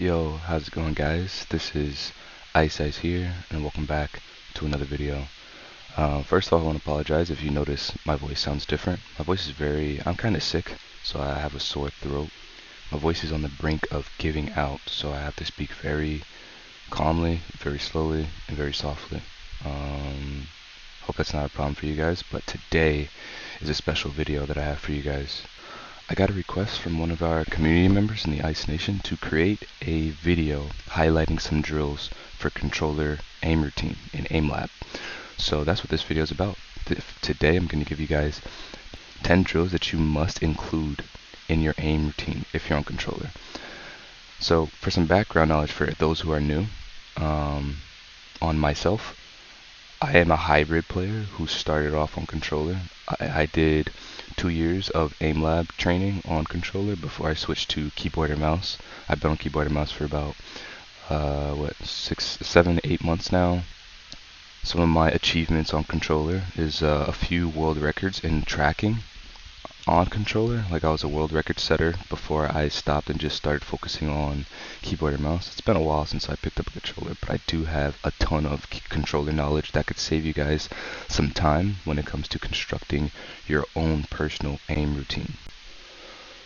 Yo, how's it going, guys? This is Ice here, and welcome back to another video. First of all, I want to apologize if you notice my voice sounds different. My voice is I'm kind of sick, so I have a sore throat. My voice is on the brink of giving out, so I have to speak very calmly, very slowly, and very softly. Hope that's not a problem for you guys, but today is a special video that I have for you guys. I got a request from one of our community members in the Ice Nation to create a video highlighting some drills for controller aim routine in aimlab. So that's what this video is about. Today I'm going to give you guys 10 drills that you must include in your aim routine if you're on controller. So for some background knowledge for those who are new, on myself, I am a hybrid player who started off on controller. I did 2 years of aimlab training on controller before I switched to keyboard and mouse. I've been on keyboard and mouse for about 7 to 8 months now. Some of my achievements on controller is a few world records in tracking on controller. Like, I was a world record setter before I stopped and just started focusing on keyboard and mouse. It's been a while since I picked up a controller, but I do have a ton of controller knowledge that could save you guys some time when it comes to constructing your own personal aim routine.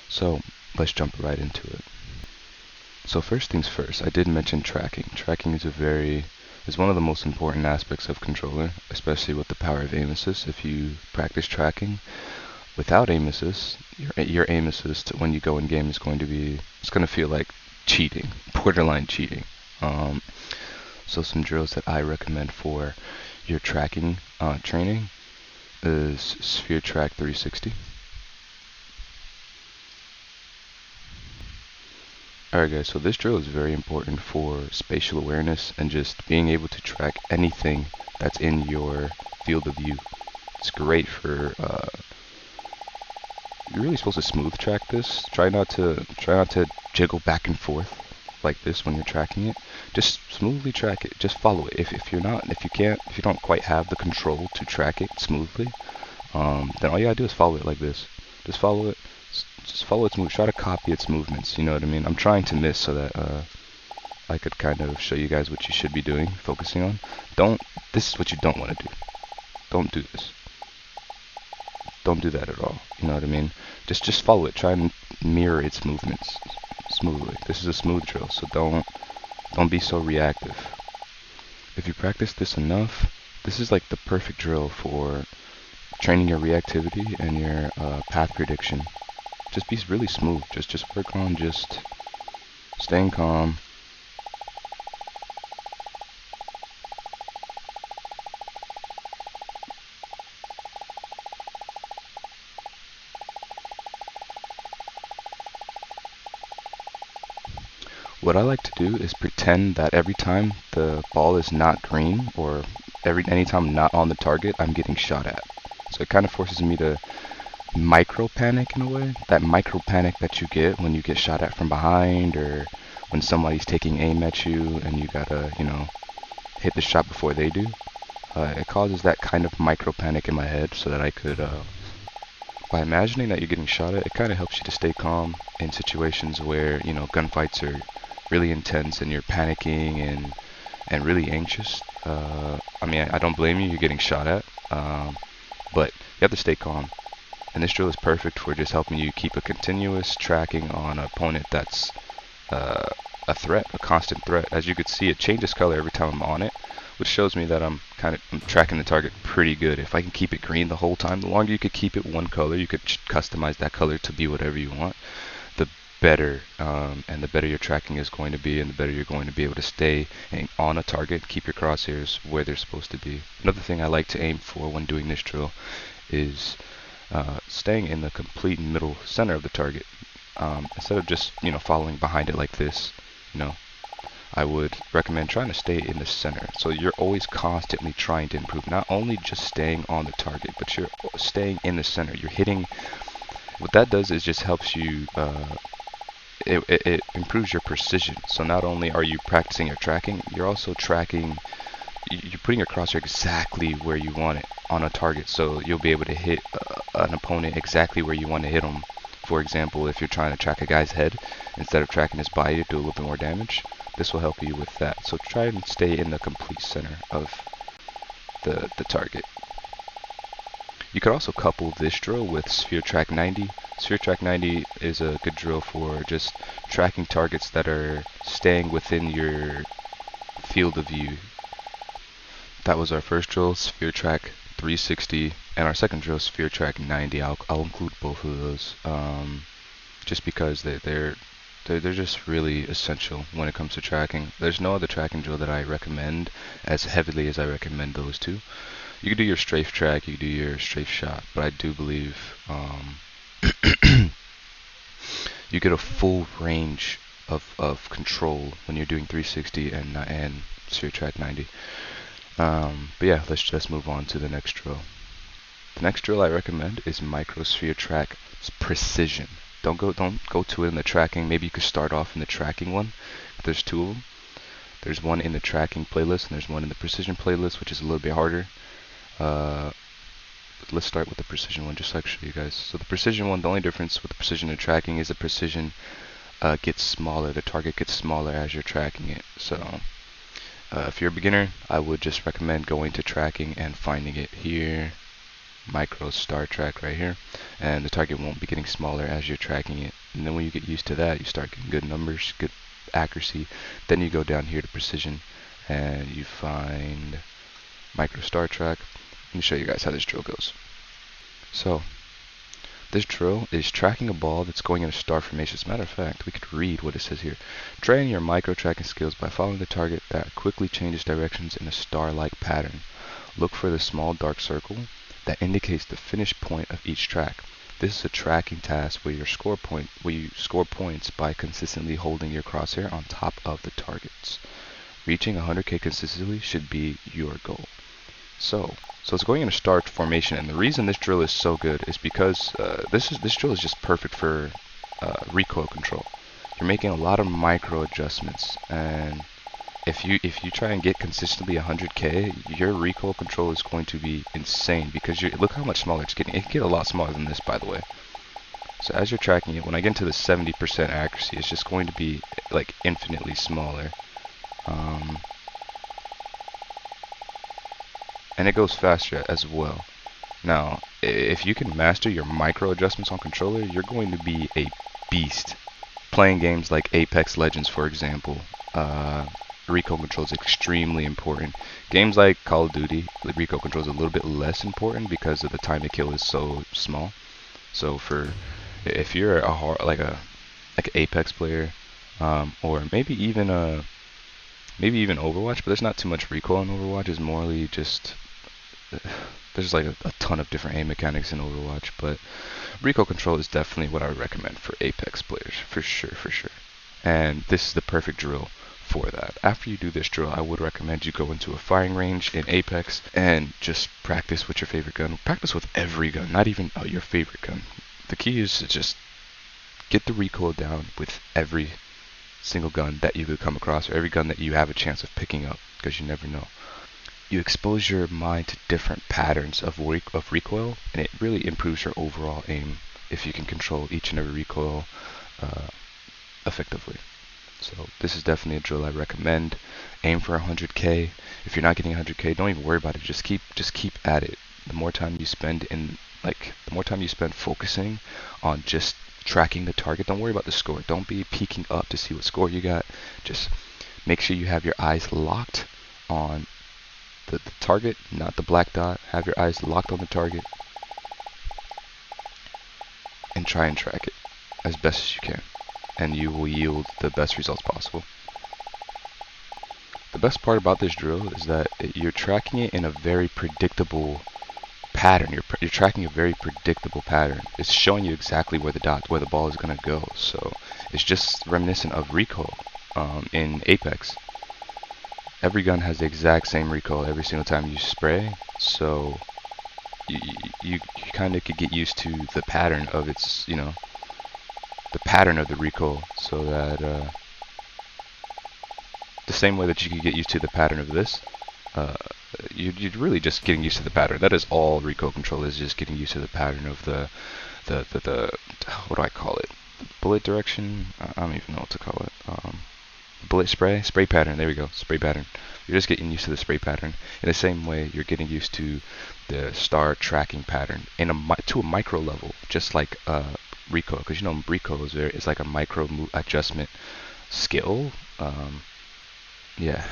So let's jump right into it. So first things first, I did mention tracking. Tracking is one of the most important aspects of controller, especially with the power of aim assist. If you practice tracking without aim assist, your aim assist when you go in game is going to feel like cheating, borderline cheating. So some drills that I recommend for your tracking training is Sphere Track 360. Alright guys, so this drill is very important for spatial awareness and just being able to track anything that's in your field of view. It's great for you're really supposed to smooth track this. Try not to jiggle back and forth like this when you're tracking it. Just smoothly track it. Just follow it. If you don't quite have the control to track it smoothly, then all you gotta do is follow it like this. Just follow it. Just follow its move. Try to copy its movements. You know what I mean? I'm trying to miss so that I could kind of show you guys what you should be doing, focusing on. This is what you don't want to do. Don't do this. Don't do that at all. You know what I mean? Just follow it. Try and mirror its movements smoothly. This is a smooth drill, so don't be so reactive. If you practice this enough, this is like the perfect drill for training your reactivity and your path prediction. Just be really smooth. Just work on just staying calm. What I like to do is pretend that every time the ball is not green, or anytime I'm not on the target, I'm getting shot at. So it kind of forces me to micro panic in a way. That micro panic that you get when you get shot at from behind, or when somebody's taking aim at you and you gotta, hit the shot before they do. It causes that kind of micro panic in my head, so that I could, by imagining that you're getting shot at, it kind of helps you to stay calm in situations where, gunfights are really intense and you're panicking and really anxious. I don't blame you, you're getting shot at, but you have to stay calm. And this drill is perfect for just helping you keep a continuous tracking on an opponent that's a threat, a constant threat. As you can see, it changes color every time I'm on it, which shows me that I'm tracking the target pretty good. If I can keep it green the whole time, the longer you could keep it one color, you could customize that color to be whatever you want, the better, and the better your tracking is going to be, and the better you're going to be able to stay on a target, keep your crosshairs where they're supposed to be. Another thing I like to aim for when doing this drill is staying in the complete middle center of the target, instead of just following behind it like this. I would recommend trying to stay in the center, so you're always constantly trying to improve, not only just staying on the target, but you're staying in the center. You're hitting. What that does is just helps you, it improves your precision. So not only are you practicing your tracking, you're also tracking, you're putting your crosshair exactly where you want it on a target, so you'll be able to hit an opponent exactly where you want to hit them For example, if you're trying to track a guy's head instead of tracking his body to do a little bit more damage, this will help you with that. So try and stay in the complete center of the target. You could also couple this drill with Sphere Track 90. Sphere Track 90 is a good drill for just tracking targets that are staying within your field of view. That was our first drill, Sphere Track 360, and our second drill, Sphere Track 90. I'll include both of those, just because they're just really essential when it comes to tracking. There's no other tracking drill that I recommend as heavily as I recommend those two. You can do your strafe track, you can do your strafe shot, but I do believe you get a full range of control when you're doing 360 and Sphere Track 90. But yeah, let's move on to the next drill. The next drill I recommend is Micro Sphere Track Precision. Don't go to it in the tracking. Maybe you could start off in the tracking one. There's two of them. There's one in the tracking playlist and there's one in the precision playlist, which is a little bit harder. Let's start with the precision one, just so I can show you guys. So the precision one, the only difference with the precision and tracking is the precision gets smaller. The target gets smaller as you're tracking it. So if you're a beginner, I would just recommend going to tracking and finding it here. Micro star track right here, and the target won't be getting smaller as you're tracking it. And then when you get used to that, you start getting good numbers, good accuracy. Then you go down here to precision and you find micro star track. Let me show you guys how this drill goes. So this drill is tracking a ball that's going in a star formation. As a matter of fact, we could read what it says here. Train your micro tracking skills by following the target that quickly changes directions in a star-like pattern. Look for the small dark circle that indicates the finish point of each track. This is a tracking task where you score points by consistently holding your crosshair on top of the targets. Reaching 100k consistently should be your goal. So it's going in a star formation, and the reason this drill is so good is because this drill is just perfect for recoil control. You're making a lot of micro adjustments, and if you try and get consistently 100k, your recoil control is going to be insane, because look how much smaller it's getting. It can get a lot smaller than this, by the way. So as you're tracking it, when I get into the 70% accuracy, it's just going to be like infinitely smaller. And it goes faster as well. Now, if you can master your micro adjustments on controller, you're going to be a beast. Playing games like Apex Legends, for example, recoil control is extremely important. Games like Call of Duty, the recoil control is a little bit less important because of the time to kill is so small. So if you're like an Apex player, or maybe even Overwatch, but there's not too much recoil in Overwatch. It's morely just there's like a ton of different aim mechanics in Overwatch, but recoil control is definitely what I would recommend for Apex players, for sure. And this is the perfect drill for that. After you do this drill, I would recommend you go into a firing range in Apex and just practice with your favorite gun. Practice with every gun, not even your favorite gun. The key is to just get the recoil down with every single gun that you could come across, or every gun that you have a chance of picking up, because you never know. You expose your mind to different patterns of recoil, and it really improves your overall aim if you can control each and every recoil effectively. So this is definitely a drill I recommend. Aim for 100k. If you're not getting 100k, don't even worry about it. Just keep at it. The more time you spend focusing on just tracking the target, don't worry about the score. Don't be peeking up to see what score you got. Just make sure you have your eyes locked on the target, not the black dot. Have your eyes locked on the target and try and track it as best as you can, and you will yield the best results possible. The best part about this drill is that you're tracking it in a very predictable pattern. You're tracking a very predictable pattern. It's showing you exactly where the ball is going to go. So it's just reminiscent of recoil in Apex. Every gun has the exact same recoil every single time you spray, so you kind of could get used to the pattern of its, the pattern of the recoil, so that the same way that you could get used to the pattern of this, you're really just getting used to the pattern. That is all recoil control is, just getting used to the pattern of the the what do I call it? Bullet direction? I don't even know what to call it. Bullet spray pattern. There we go, spray pattern. You're just getting used to the spray pattern. In the same way, you're getting used to the star tracking pattern to a micro level, just like recoil, because you know recoil is like a micro adjustment skill. Yeah.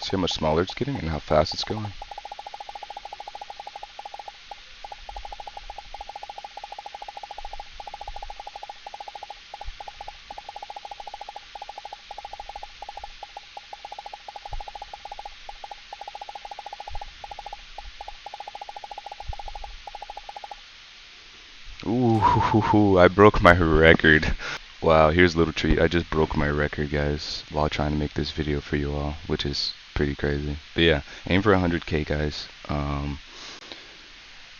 See how much smaller it's getting and how fast it's going? Ooh, I broke my record. Wow, here's a little treat. I just broke my record, guys, while trying to make this video for you all, which is pretty crazy. But yeah, aim for 100K, guys.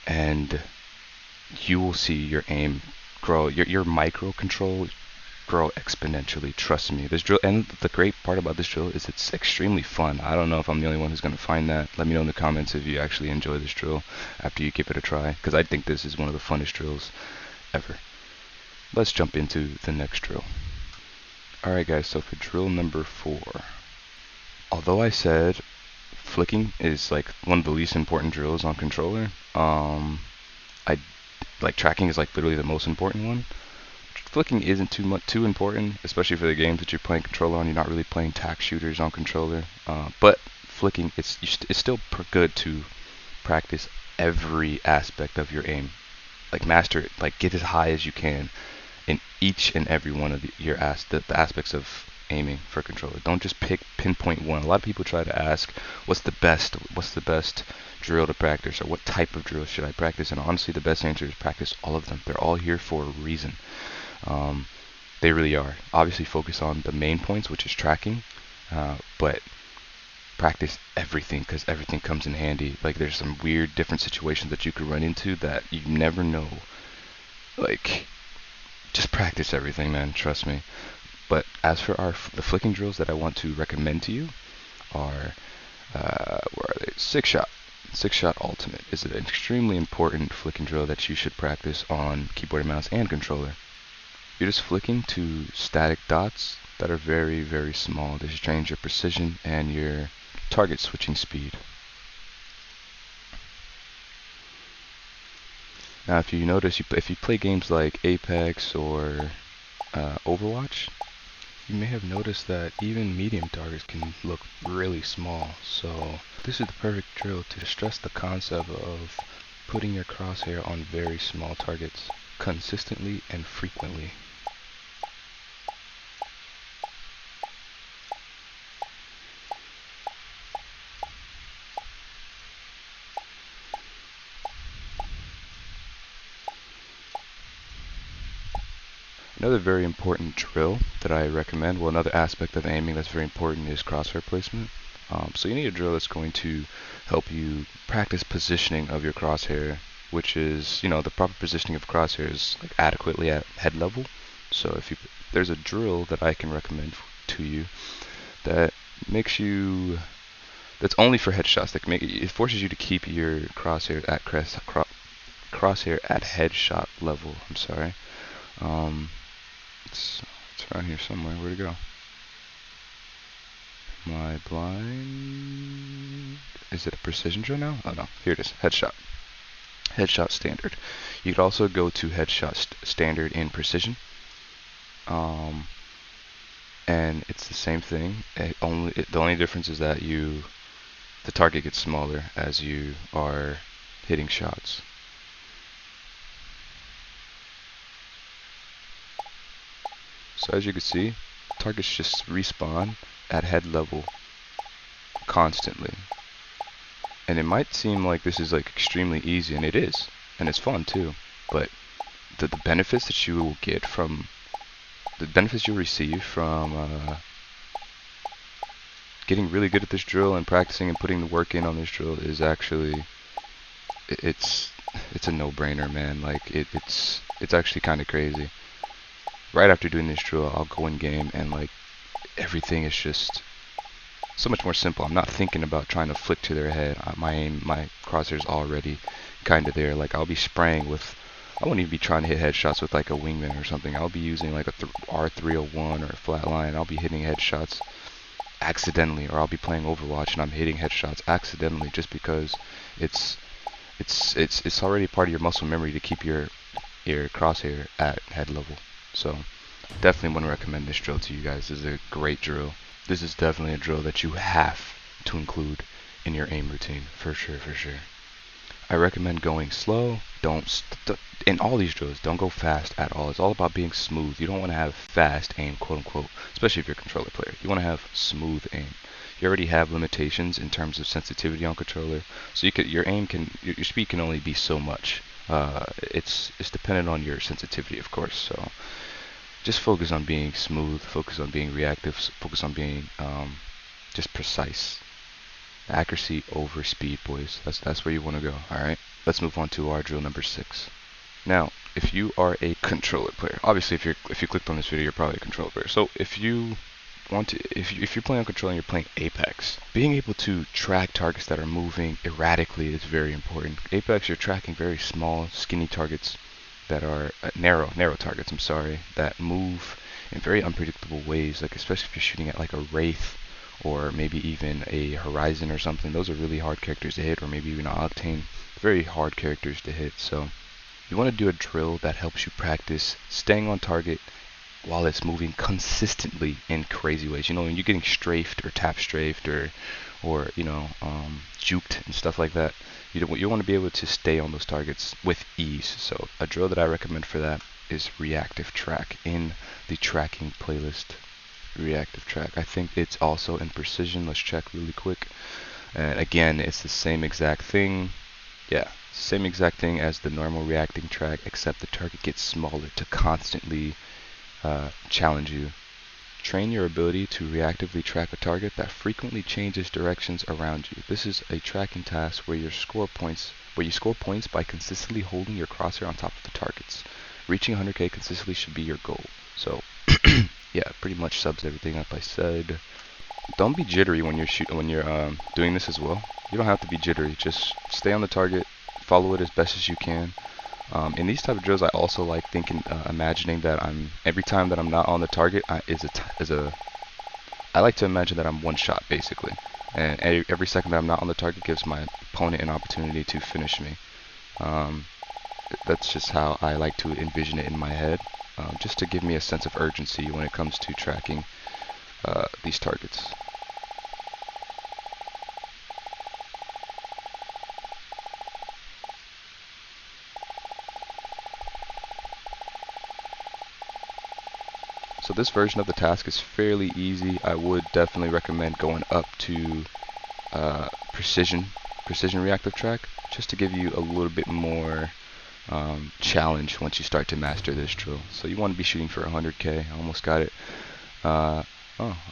And you will see your aim grow, your micro control grow exponentially. Trust me. This drill, and the great part about this drill is it's extremely fun. I don't know if I'm the only one who's going to find that. Let me know in the comments if you actually enjoy this drill after you give it a try, because I think this is one of the funnest drills ever. Let's jump into the next drill. Alright guys, so for drill number 4, although I said flicking is like one of the least important drills on controller, I like tracking is like literally the most important one. Flicking isn't too important, especially for the games that you're playing controller on. You're not really playing tack shooters on controller, but flicking it's still good to practice every aspect of your aim. Like master it, like get as high as you can in each and every one of the aspects of aiming for controller. Don't just pinpoint one. A lot of people try to ask, what's the best drill to practice, or what type of drill should I practice? And honestly, the best answer is practice all of them. They're all here for a reason. They really are. Obviously, focus on the main points, which is tracking, but practice everything, because everything comes in handy. Like there's some weird different situations that you could run into that you never know. Like just practice everything, man, trust me. But as for the flicking drills that I want to recommend to you are where are they? Six shot ultimate is an extremely important flicking drill that you should practice on keyboard and mouse and controller. You're just flicking to static dots that are very, very small. This change your precision and your target switching speed. Now, if you notice, if you play games like Apex or Overwatch, you may have noticed that even medium targets can look really small. So this is the perfect drill to stress the concept of putting your crosshair on very small targets consistently and frequently. Another very important drill that I recommend, well, another aspect of aiming that's very important is crosshair placement. So you need a drill that's going to help you practice positioning of your crosshair, which is, you know, the proper positioning of crosshairs like adequately at head level. So if there's a drill that I can recommend to you that makes you, that's only for headshots. That it forces you to keep your crosshair at crosshair at headshot level. I'm sorry. It's around here somewhere. Where'd it go? Am I blind? Is it a precision drill now? Oh no, here it is. Headshot. Headshot standard. You could also go to headshot standard in precision. And it's the same thing. The only difference is that the target gets smaller as you are hitting shots. So as you can see, targets just respawn at head level constantly. And it might seem like this is like extremely easy, and it is, and it's fun too, but the benefits that you will get from the benefits you'll receive from getting really good at this drill and practicing and putting the work in on this drill is actually it's a no-brainer, man. Like it's actually kind of crazy. Right after doing this drill, I'll go in game and like everything is just so much more simple. I'm not thinking about trying to flick to their head. My crosshair's already kind of there. Like I'll be spraying with, I won't even be trying to hit headshots with like a wingman or something. I'll be using like a R301 or a flatline. I'll be hitting headshots accidentally, or I'll be playing Overwatch and I'm hitting headshots accidentally just because it's already part of your muscle memory to keep your crosshair at head level. So definitely want to recommend this drill to you guys. This is a great drill. This is definitely a drill that you have to include in your aim routine, for sure, for sure. I recommend going slow. In all these drills, don't go fast at all. It's all about being smooth. You don't want to have fast aim, quote unquote, especially if you're a controller player. You want to have smooth aim. You already have limitations in terms of sensitivity on controller, so your speed can only be so much. It's dependent on your sensitivity, of course. So just focus on being smooth, focus on being reactive, focus on being just precise. Accuracy over speed, boys. That's where you want to go. All right. Let's move on to our drill number 6. Now, if you are a controller player, obviously if you clicked on this video, you're probably a controller player. So if you're playing on controller and you're playing Apex, being able to track targets that are moving erratically is very important. Apex, you're tracking very small, skinny targets that are narrow targets. I'm sorry, that move in very unpredictable ways. Like especially if you're shooting at like a Wraith or maybe even a Horizon or something. Those are really hard characters to hit, or maybe even an Octane. Very hard characters to hit. So you want to do a drill that helps you practice staying on target while it's moving consistently in crazy ways. You know, when you're getting strafed or tap strafed or juked and stuff like that, you want to be able to stay on those targets with ease. So a drill that I recommend for that is Reactive Track in the tracking playlist. Reactive Track. I think it's also in Precision. Let's check really quick. And again, it's the same exact thing. Yeah, same exact thing as the normal reacting track, except the target gets smaller to constantly challenge you. Train your ability to reactively track a target that frequently changes directions around you. This is a tracking task where you score points by consistently holding your crosshair on top of the targets. Reaching 100k consistently should be your goal. So yeah, pretty much sums everything up I said. Don't be jittery when you're doing this as well. You don't have to be jittery. Just stay on the target, follow it as best as you can. In these type of drills, I also like imagining that every time that I'm not on the target, I like to imagine that I'm one shot basically, and every second that I'm not on the target gives my opponent an opportunity to finish me. That's just how I like to envision it in my head, just to give me a sense of urgency when it comes to tracking these targets. So this version of the task is fairly easy. I would definitely recommend going up to precision reactive track, just to give you a little bit more challenge once you start to master this drill. So you want to be shooting for 100k. I almost got it. Oh,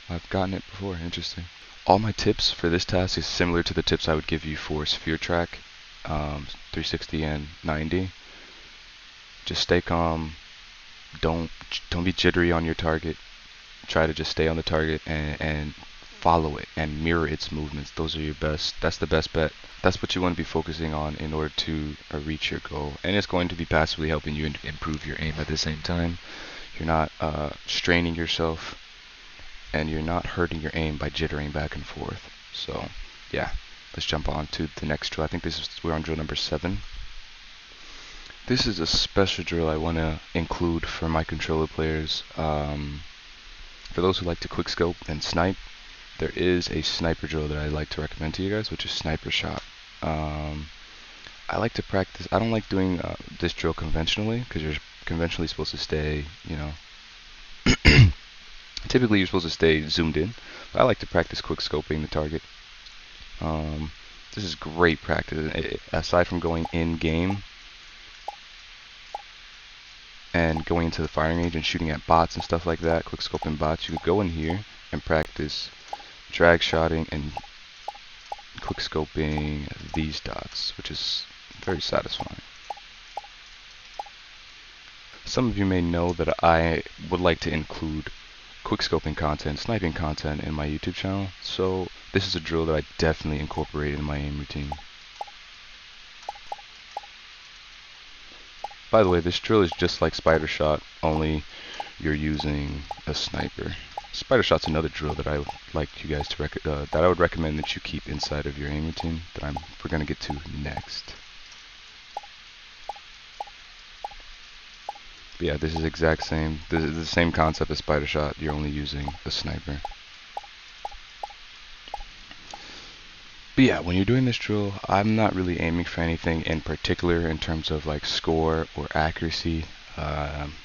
I've gotten it before. Interesting. All my tips for this task is similar to the tips I would give you for sphere track, 360 and 90. Just stay calm. Don't be jittery on your target. Try to just stay on the target and follow it and mirror its movements. Those are your best. That's the best bet. That's what you want to be focusing on in order to reach your goal. And it's going to be passively helping you improve your aim at the same time. You're not straining yourself, and you're not hurting your aim by jittering back and forth. So yeah, let's jump on to the next drill. I think we're on drill number 7. This is a special drill I want to include for my controller players. For those who like to quickscope and snipe, there is a sniper drill that I like to recommend to you guys, which is sniper shot. I like to practice. I don't like doing this drill conventionally, because you're conventionally supposed to stay, Typically you're supposed to stay zoomed in, but I like to practice quick scoping the target. This is great practice. Aside from going in game and going into the firing range and shooting at bots and stuff like that, quick scoping bots, you could go in here and practice drag shotting and quick scoping these dots, which is very satisfying. Some of you may know that I would like to include quick scoping content, sniping content in my YouTube channel, so this is a drill that I definitely incorporate in my aim routine. By the way, this drill is just like spider shot, only you're using a sniper. Spider shot's another drill that I would like you guys to that I would recommend that you keep inside of your aim routine that we're gonna get to next. But yeah, this is this is the same concept as spider shot. You're only using a sniper. But yeah, when you're doing this drill, I'm not really aiming for anything in particular in terms of like score or accuracy,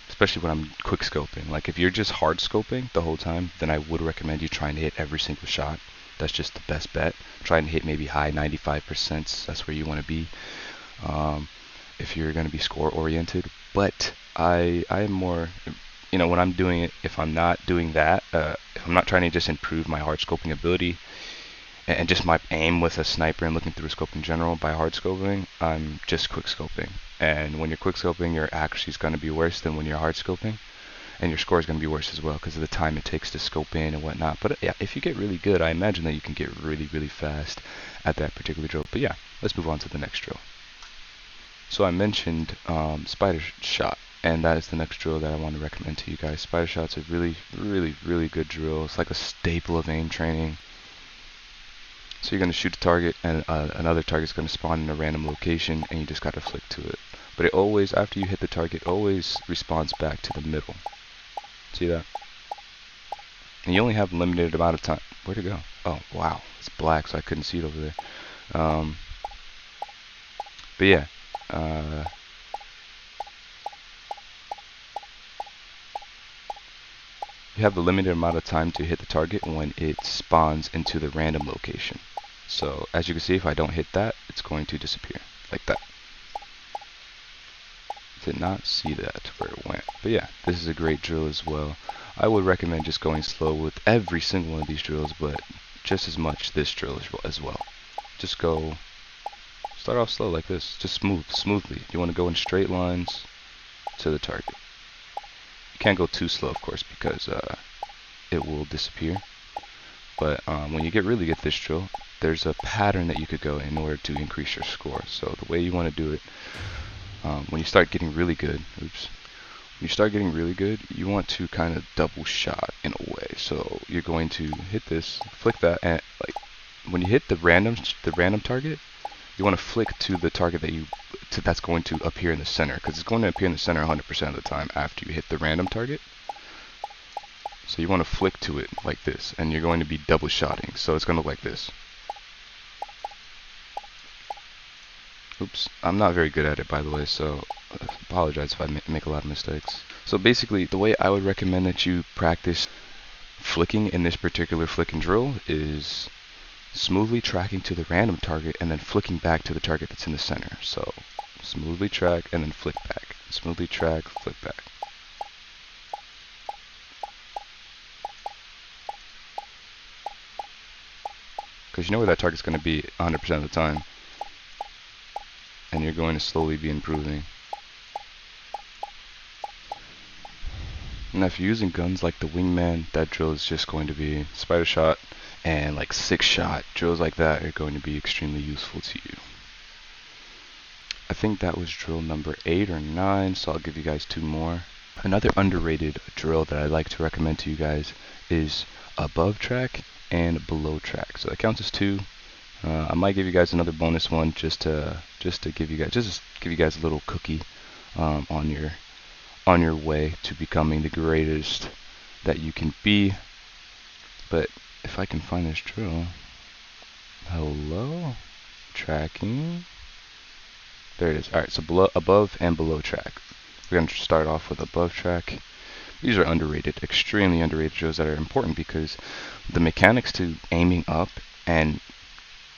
especially when I'm quick scoping. Like if you're just hard scoping the whole time, then I would recommend you trying to hit every single shot. That's just the best bet. Trying to hit maybe high 95%. That's where you want to be if you're going to be score oriented. But I am more, you know, when I'm doing it, if I'm not doing that, if I'm not trying to just improve my hard scoping ability and just my aim with a sniper and looking through a scope in general by hard scoping, I'm just quick scoping. And when you're quick scoping, your accuracy is going to be worse than when you're hard scoping, and your score is going to be worse as well because of the time it takes to scope in and whatnot. But yeah, if you get really good, I imagine that you can get really, really fast at that particular drill. But yeah, let's move on to the next drill. So I mentioned spider shot, and that is the next drill that I want to recommend to you guys. Spider shot's a really, really, really good drill. It's like a staple of aim training. So you're going to shoot a target, and another target's going to spawn in a random location, and you just got to flick to it. But it always, after you hit the target, always responds back to the middle. See that? And you only have a limited amount of time. Where'd it go? Oh, wow. It's black, so I couldn't see it over there. But yeah. You have a limited amount of time to hit the target when it spawns into the random location. So as you can see, if I don't hit that, it's going to disappear like that. Did not see that where it went. But yeah, this is a great drill as well. I would recommend just going slow with every single one of these drills, but just as much this drill as well. Just go, start off slow like this, just smoothly. You want to go in straight lines to the target. You can't go too slow, of course, because it will disappear. But when you get really good at this drill, there's a pattern that you could go in order to increase your score. So the way you want to do it, when you start getting really good, when you start getting really good, you want to kind of double shot in a way. So you're going to hit this, flick that, and like when you hit the random target, you want to flick to the target that's going to appear in the center, because it's going to appear in the center 100% of the time after you hit the random target. So you want to flick to it like this, and you're going to be double shotting. So it's going to look like this. Oops, I'm not very good at it, by the way, so I apologize if I make a lot of mistakes. So basically, the way I would recommend that you practice flicking in this particular flick and drill is smoothly tracking to the random target and then flicking back to the target that's in the center. So smoothly track and then flick back. Smoothly track, flick back. Because you know where that target's going to be 100% of the time. And you're going to slowly be improving. Now if you're using guns like the Wingman, that drill is just going to be spider shot, and like 6-shot drills like that are going to be extremely useful to you. I think that was drill number 8 or 9, so I'll give you guys 2 more. Another underrated drill that I like to recommend to you guys is above track and below track. So that counts as 2. I might give you guys another bonus one just to give you guys a little cookie on your way to becoming the greatest that you can be. But if I can find this drill, hello, tracking. There it is. All right, so above and below track. We're going to start off with above track. These are underrated, extremely underrated drills that are important because the mechanics to aiming up and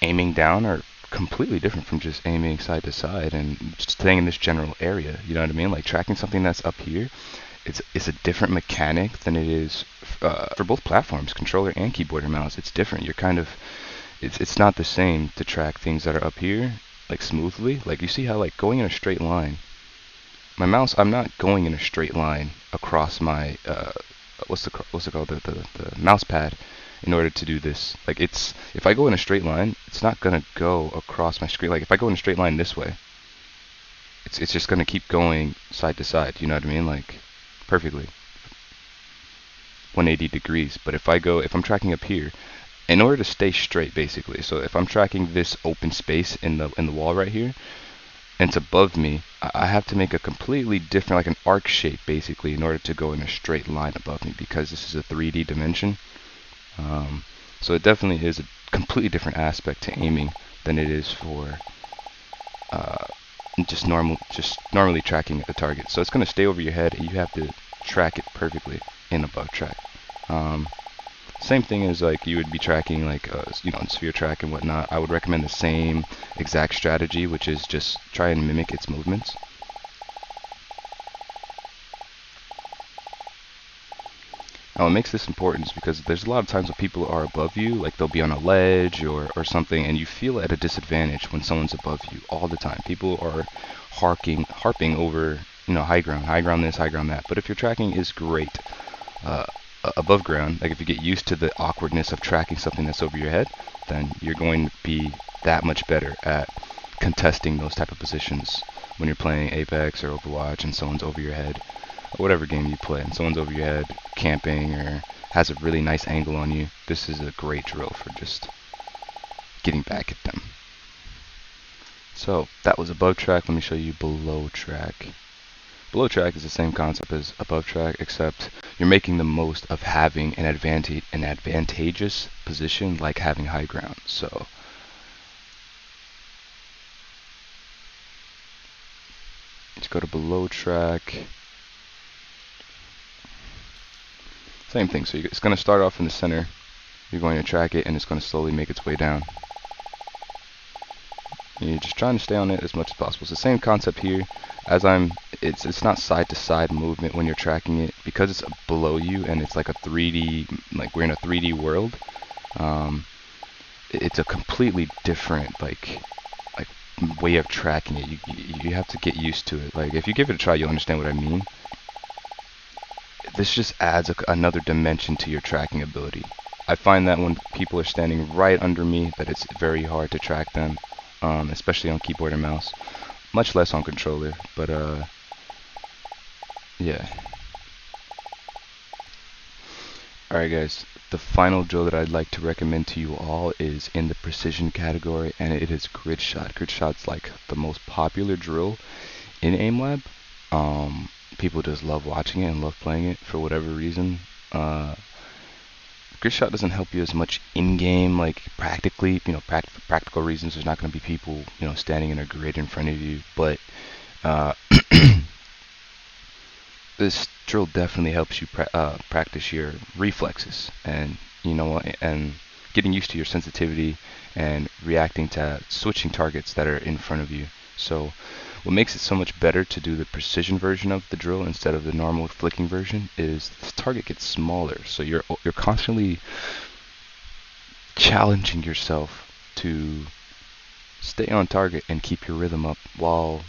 aiming down are completely different from just aiming side to side and just staying in this general area. You know what I mean? Like tracking something that's up here, it's a different mechanic than it is for both platforms, controller and keyboard and mouse. It's different. You're kind of it's not the same to track things that are up here like smoothly. Like you see how like going in a straight line. My mouse, I'm not going in a straight line across my what's it called, the mouse pad in order to do this. Like it's, if I go in a straight line, it's not gonna go across my screen. Like if I go in a straight line this way, it's just gonna keep going side to side. You know what I mean? Like perfectly 180 degrees. But if I'm tracking up here, in order to stay straight, basically. So if I'm tracking this open space in the wall right here, and it's above me, I have to make a completely different, like an arc shape basically, in order to go in a straight line above me, because this is a 3D dimension. So it definitely is a completely different aspect to aiming than it is for just normally tracking at the target. So it's going to stay over your head, and you have to track it perfectly in above track. Same thing as like you would be tracking like sphere track and whatnot. I would recommend the same exact strategy, which is just try and mimic its movements. Now what makes this important is because there's a lot of times when people are above you, like they'll be on a ledge or something, and you feel at a disadvantage when someone's above you all the time. People are harping over, high ground this, high ground that. But if your tracking is great, above ground, like if you get used to the awkwardness of tracking something that's over your head, then you're going to be that much better at contesting those type of positions when you're playing Apex or Overwatch and someone's over your head, or whatever game you play, and someone's over your head camping or has a really nice angle on you. This is a great drill for just getting back at them. So that was above track. Let me show you below track. Below track is the same concept as above track, except you're making the most of having an advantageous position, like having high ground. So let's go to below track. Same thing. So it's going to start off in the center. You're going to track it, and it's going to slowly make its way down. And you're just trying to stay on it as much as possible. It's the same concept here. As it's not side to side movement when you're tracking it, because it's below you and it's like a 3D, like we're in a 3D world. It's a completely different like way of tracking it. You have to get used to it. Like if you give it a try, you'll understand what I mean. This just adds another dimension to your tracking ability. I find that when people are standing right under me, that it's very hard to track them, especially on keyboard and mouse. Much less on controller, but yeah. Alright guys, the final drill that I'd like to recommend to you all is in the precision category, and it is grid shot. Grid shot's like the most popular drill in aimlab. People just love watching it and love playing it for whatever reason. Grid shot doesn't help you as much in-game, like practically, practical reasons. There's not going to be people, standing in a grid in front of you. But this drill definitely helps you practice your reflexes, and and getting used to your sensitivity and reacting to switching targets that are in front of you. So what makes it so much better to do the precision version of the drill instead of the normal flicking version is the target gets smaller, so you're constantly challenging yourself to stay on target and keep your rhythm up while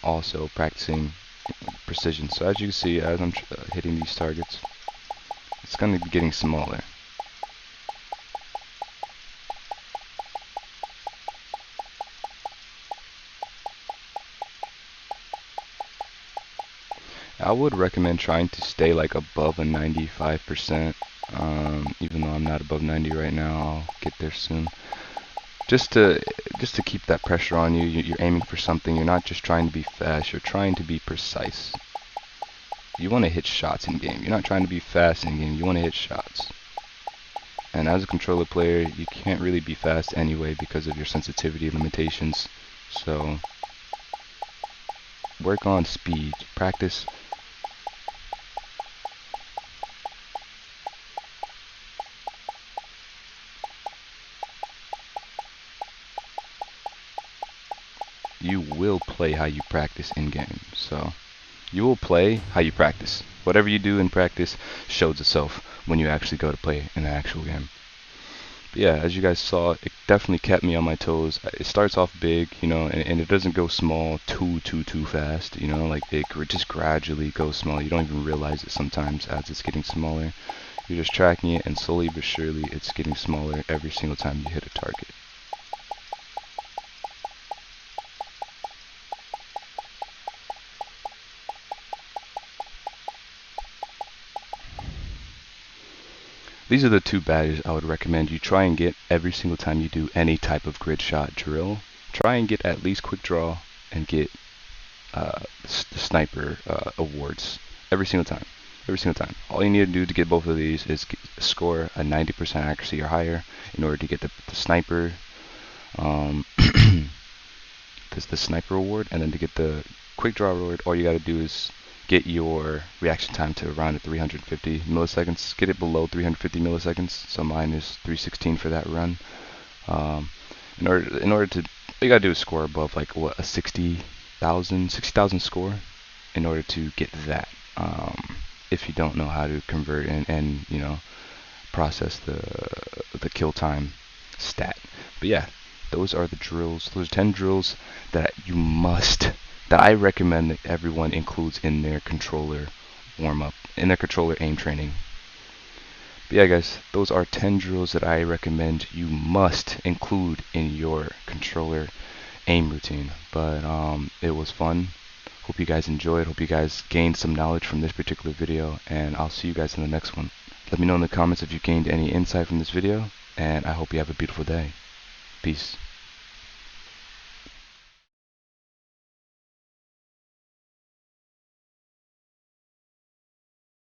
also practicing precision. So as you can see, as I'm hitting these targets, it's going to be getting smaller. I would recommend trying to stay like above a 95%, even though I'm not above 90 right now. I'll get there soon. Just to keep that pressure on you. You're aiming for something. You're not just trying to be fast. You're trying to be precise. You want to hit shots in game. You're not trying to be fast in game. You want to hit shots. And as a controller player, you can't really be fast anyway because of your sensitivity limitations. So work on speed. Practice will play how you practice in game. So you will play how you practice. Whatever you do in practice shows itself when you actually go to play in an actual game. But yeah, as you guys saw, it definitely kept me on my toes. It starts off big, you know, and it doesn't go small too fast, you know, like it just gradually goes small. You don't even realize it sometimes as it's getting smaller. You're just tracking it, and slowly but surely it's getting smaller every single time you hit a target. These are the two badges I would recommend you try and get every single time you do any type of grid shot drill. Try and get at least quick draw and get the sniper awards every single time. Every single time. All you need to do to get both of these is score a 90% accuracy or higher in order to get the sniper the sniper award, and then to get the quick draw award, all you got to do is get your reaction time to around 350 milliseconds. Get it below 350 milliseconds. So mine is 316 for that run. In order to, all you gotta do is score above like what, a 60,000 score in order to get that. If you don't know how to convert and you know, process the kill time stat. But yeah, those are the drills. Those are 10 drills that that I recommend that everyone includes in their controller warm-up, in their controller aim training. But yeah guys, those are 10 drills that I recommend you must include in your controller aim routine. But it was fun. Hope you guys enjoyed. Hope you guys gained some knowledge from this particular video, and I'll see you guys in the next one. Let me know in the comments if you gained any insight from this video, and I hope you have a beautiful day. Peace.